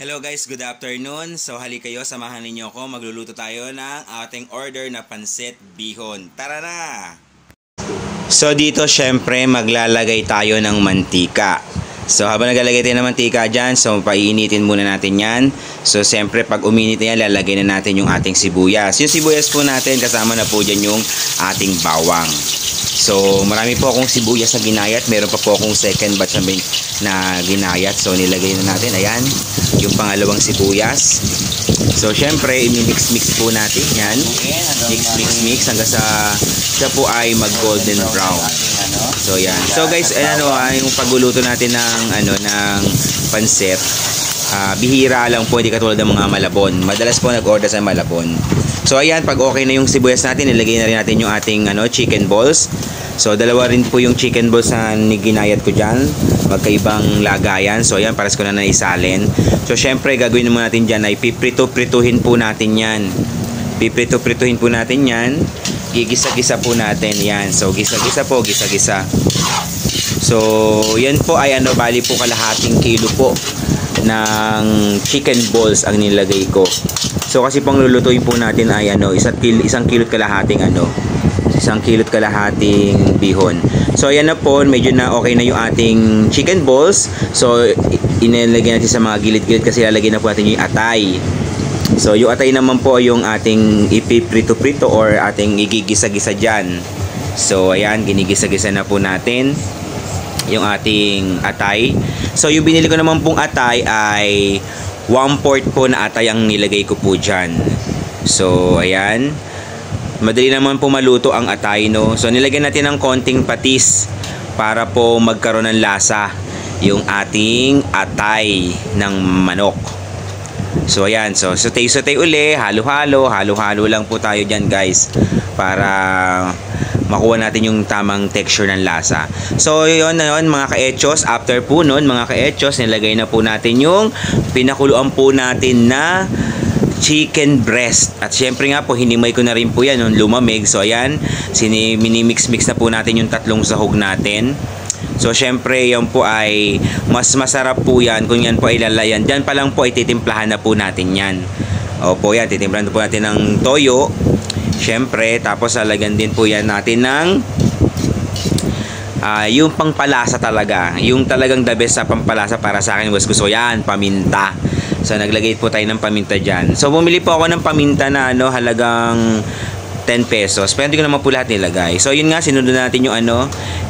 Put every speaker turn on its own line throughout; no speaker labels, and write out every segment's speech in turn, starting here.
Hello guys, good afternoon. So halika kayo, samahan ninyo ako. Magluluto tayo ng ating order na pansit bihon. Tara na! So dito syempre maglalagay tayo ng mantika. So habang naglalagay tayo ng mantika dyan, so paiinitin muna natin yan. So syempre pag uminit na yan, lalagay na natin yung ating sibuyas. Yung sibuyas po natin, kasama na po dyan yung ating bawang. So marami po akong sibuyas na ginayat. Meron pa po akong second batch na ginayat. So nilagay na natin, ayan, yung pangalawang sibuyas. So syempre i-mix-mix po natin yan. Mix hanggang sa siya po ay mag golden brown. So yan. So guys, yung pagluluto natin ng pansit, bihira lang po, hindi katulad ng mga malabon. Madalas po nag-order sa malabon. So ayan, pag okay na yung sibuyas natin, nilagay na rin natin yung ating chicken balls. So dalawa rin po yung chicken balls na ginayat ko dyan, magkaibang lagayan. So ayan, pares ko na naisalin. So syempre gagawin naman natin dyan ay piprito-prituhin po natin yan. Piprito-prituhin po natin yan. Gigisa-gisa po natin yan. So gisa-gisa po, gisa-gisa. So yan po ay bali po kalahating kilo po ng chicken balls ang nilagay ko. So kasi pang lulutuin po natin ay isang kilot kalahating bihon. So ayan na po, medyo na okay na yung ating chicken balls. So inilagay natin sa mga gilid-gilid kasi lalagyan na po natin yung atay. So yung atay naman po yung ating ipiprito-prito or ating igigisa-gisa dyan. So ayan, ginigisa-gisa na po natin yung ating atay. So yung binili ko naman pong atay ay 1/4 po na atay ang nilagay ko po dyan. So ayan, madali naman po maluto ang atay, no? So nilagyan natin ng konting patis para po magkaroon ng lasa yung ating atay ng manok. So ayan, so sauté uli, halo-halo lang po tayo dyan guys, para makuha natin yung tamang texture ng lasa. So yun mga ka-echos, after po nun mga ka-echos, nilagay na po natin yung pinakuluan po natin na chicken breast. At syempre nga po, hinimay ko na rin po yan nung lumamig. So ayan, minimix-mix na po natin yung tatlong sahog natin. So syempre yan po ay mas masarap po yan kung yan po ay lalayan. Diyan pa lang po ay titimplahan na po natin yan. Opo yan, titimplahan na po natin ng toyo. Syempre, tapos lalagyan din po yan natin ng yung pangpalasa talaga. Yung talagang the best sa pampalasa para sa akin was gusto yan, paminta. So naglagay po tayo ng paminta dyan. So bumili po ako ng paminta na halagang 10 pesos. Pero hindi ko naman po lahat nilagay. So yun nga, sinunod natin yung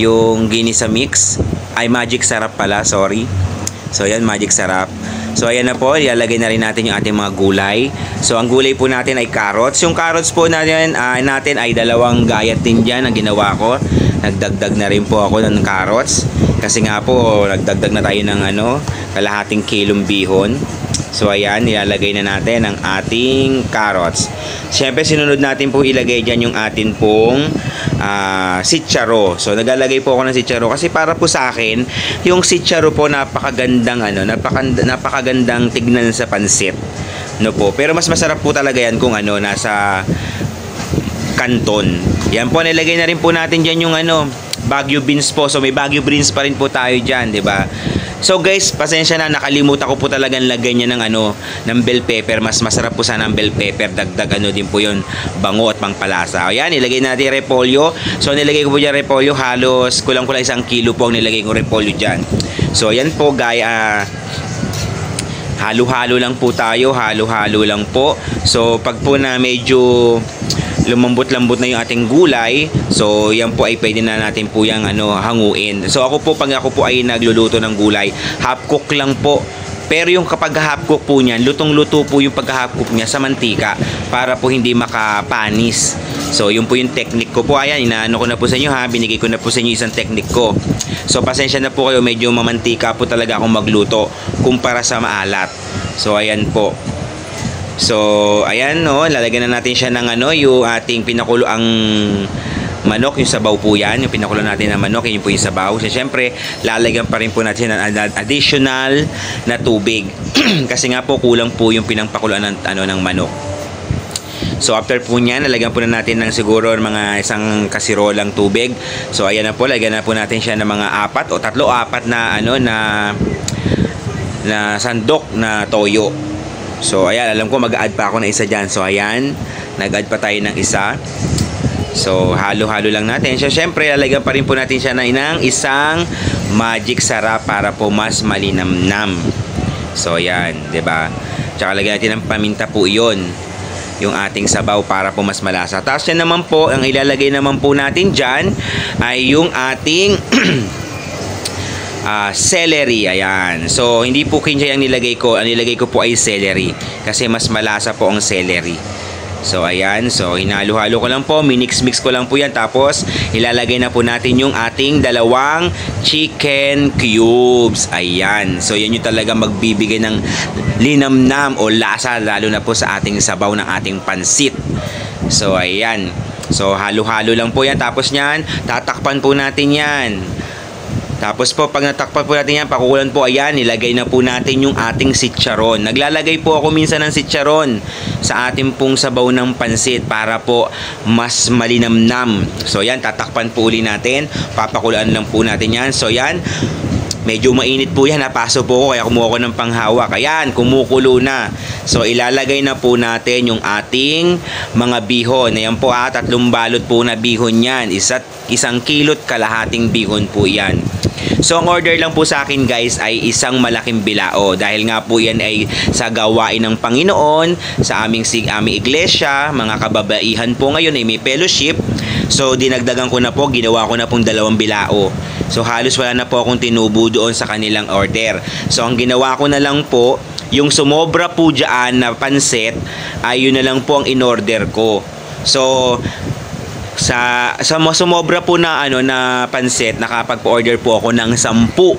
yung ginisa mix. Ay, magic sarap pala, sorry. So yan, magic sarap. So ayan na po, ilalagay na rin natin yung ating mga gulay. So ang gulay po natin ay carrots. Yung carrots po natin ay dalawang gayat din dyan ang ginawa ko. Nagdagdag na rin po ako ng carrots. Kasi nga po, nagdagdag na tayo ng kalahating kilong bihon. So ayan, ilalagay na natin ang ating carrots. Siyempre sinunod natin po ilagay dyan yung atin pong sitsaro. So naglalagay po ako ng sitsaro kasi para po sa akin yung sitsaro po napakagandang napakagandang tignan sa pansit, no po. Pero mas masarap po talaga yan kung nasa kanton. Yan po, nilagay na rin po natin dyan yung Baguio beans po. So may Baguio beans pa rin po tayo dyan, di ba? So guys, pasensya na, nakalimutan ko po talagang lagay niya ng bell pepper. Mas masarap po sana ang bell pepper. Dagdag din po yun, bango at pangpalasa. Ayan, nilagay natin repolyo. So nilagay ko po dyan repolyo, halos kulang-kulang 1 kilo po ang nilagay ko repolyo dyan. So ayan po guys, halo-halo lang po tayo, halo-halo lang po. So pag po na medyo lumambot-lambot na yung ating gulay, so yan po ay pwede na natin po yung hanguin. So pag ako po ay nagluluto ng gulay, half cook lang po. Pero yung kapag half cook po niyan, lutong-luto po yung pagka-half cook niya sa mantika para po hindi makapanis. So yun po yung technique ko po. Ayan, inaano ko na po sa inyo binigay ko na po sa inyo isang technique ko. So pasensya na po kayo, medyo mamantika po talaga akong magluto kumpara sa maalat. So ayan po. So ayan, lalagyan na natin siya ng yung ating pinakulo ang manok, yung sabaw po yan, yung pinakulo natin ng manok, yun po yung sabaw. So syempre lalagyan pa rin po natin ng additional na tubig kasi nga po kulang po yung pinampakuloan ng manok. So after po niyan, lalagyan po na natin ng siguro mga isang kasirolang tubig. So ayan na po, lagyan na po natin siya ng mga 4 o 3-4 na na sandok na toyo. So ayan, alam ko mag-add pa ako ng isa dyan. So ayan, nag-add pa tayo ng isa. So halo-halo lang natin. So syempre lalagyan pa rin po natin siya ng isang magic sarap para po mas malinamnam. So ayan, 'di ba? Tsaka lagyan natin ng paminta po 'yon, yung ating sabaw para po mas malasa. Tapos yan naman po, ang ilalagay naman po natin dyan ay yung ating celery. Ayan. So hindi po kinja yung nilagay ko. Ang nilagay ko po ay celery kasi mas malasa po ang celery. So ayan, so hinalo-halo ko lang po, minix-mix ko lang po yan. Tapos ilalagay na po natin yung ating dalawang chicken cubes. Ayan, so yan yung talaga magbibigay ng linamnam o lasa lalo na po sa ating sabaw ng ating pansit. So ayan, so halo-halo lang po yan. Tapos yan, tatakpan po natin yan. Tapos po, pag natakpan po natin yan, pakukulan po, ayan, nilagay na po natin yung ating sitcharon. Naglalagay po ako minsan ng sitcharon sa ating pong sabaw ng pansit para po mas malinamnam. So yan, tatakpan po uli natin. Papakulaan lang po natin yan. So yan, medyo mainit po yan. Napaso po ako, kaya kumuha ko ng panghawak. Ayan, kumukulo na. So ilalagay na po natin yung ating mga bihon. Ayan po 3 balot po na bihon yan. 1 kilot kalahating bihon po yan. So ang order lang po sa akin guys ay isang malaking bilao dahil nga po yan ay sa gawain ng Panginoon sa aming iglesia. Mga kababaihan po ngayon ay may fellowship. So dinagdagan ko na po, ginawa ko na pong 2 bilao. So halos wala na po akong tinubo doon sa kanilang order. So ang ginawa ko na lang po, yung sumobra po dyan na pansit ay yun na lang po ang in-order ko. So sa sumobra po na na pansit, nakapag-order po ako ng 10 po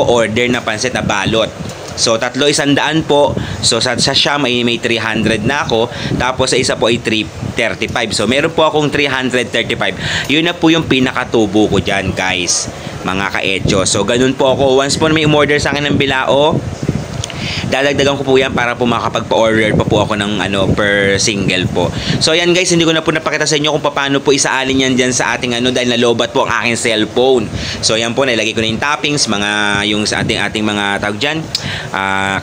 order na pansit na balot. So 3 100 po. So sa Siam ay may 300 na ako. Tapos sa isa po ay 335. So meron po akong 335. Yun na po yung pinakatubo ko dyan guys, mga ka-echo. So ganun po ako. Once po may umorder sa akin ng bilao, dadagdagan ko po yan para po makapagpa-order pa po ako ng per single po. So ayan guys, hindi ko na po napakita sa inyo kung paano po isaalin yan dyan sa ating dahil nalobat po ang aking cellphone. So ayan po, nilagay ko na yung toppings, yung sa ating mga tawag dyan,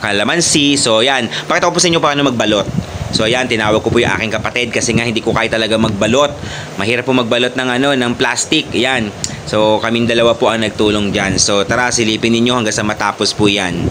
kalamansi. So ayan, pakita ko po sa inyo paano magbalot. So ayan, tinawag ko po yung aking kapatid kasi nga hindi ko kaya talaga magbalot. Mahirap po magbalot ng plastic. Ayan. So kaming dalawa po ang nagtulong dyan. So tara, silipin ninyo hanggang sa matapos po yan.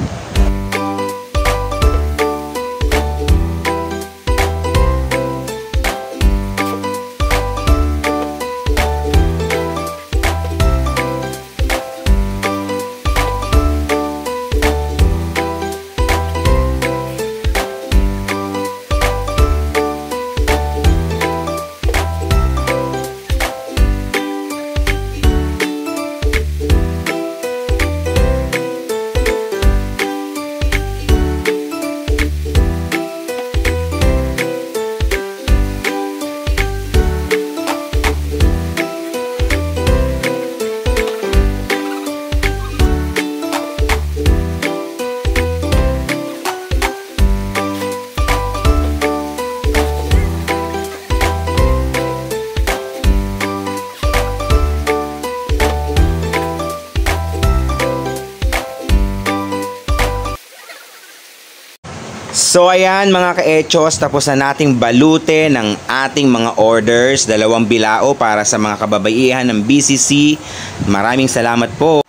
So ayan mga ka-echos, tapos na nating balute ng ating mga orders, 2 bilao para sa mga kababaihan ng BCC. Maraming salamat po.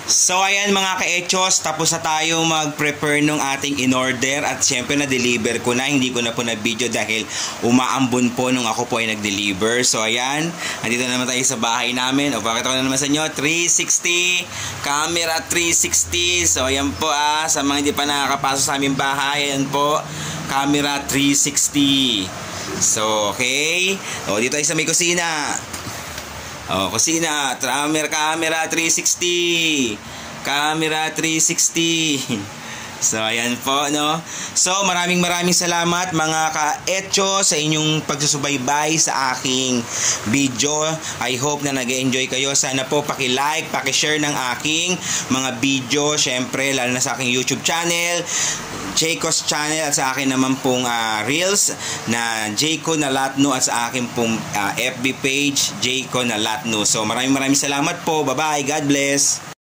So ayan mga ka-echos, tapos na tayo mag-prepare ng ating in-order at syempre na-deliver ko na. Hindi ko na po na-video dahil umaambon po nung ako po ay nag-deliver. So ayan, andito naman tayo sa bahay namin. O pakita ko na naman sa inyo, 360, camera 360. So ayan po sa mga hindi pa nakakapasok sa aming bahay, ayan po, camera 360. So okay, o dito tayo sa may kusina. Kusina, camera 360. Camera 360. So, ayan po, no? So, maraming salamat mga ka-echo sa inyong pagsusubaybay sa aking video. I hope na nag-enjoy kayo. Sana po paki-like, paki-share ng aking mga video. Syempre, lalo na sa aking YouTube channel, Jayco's channel, at sa akin naman pong Reels na Jayco Nalatno, at sa akin pong FB page, Jayco Nalatno. So, maraming salamat po. Bye-bye. God bless.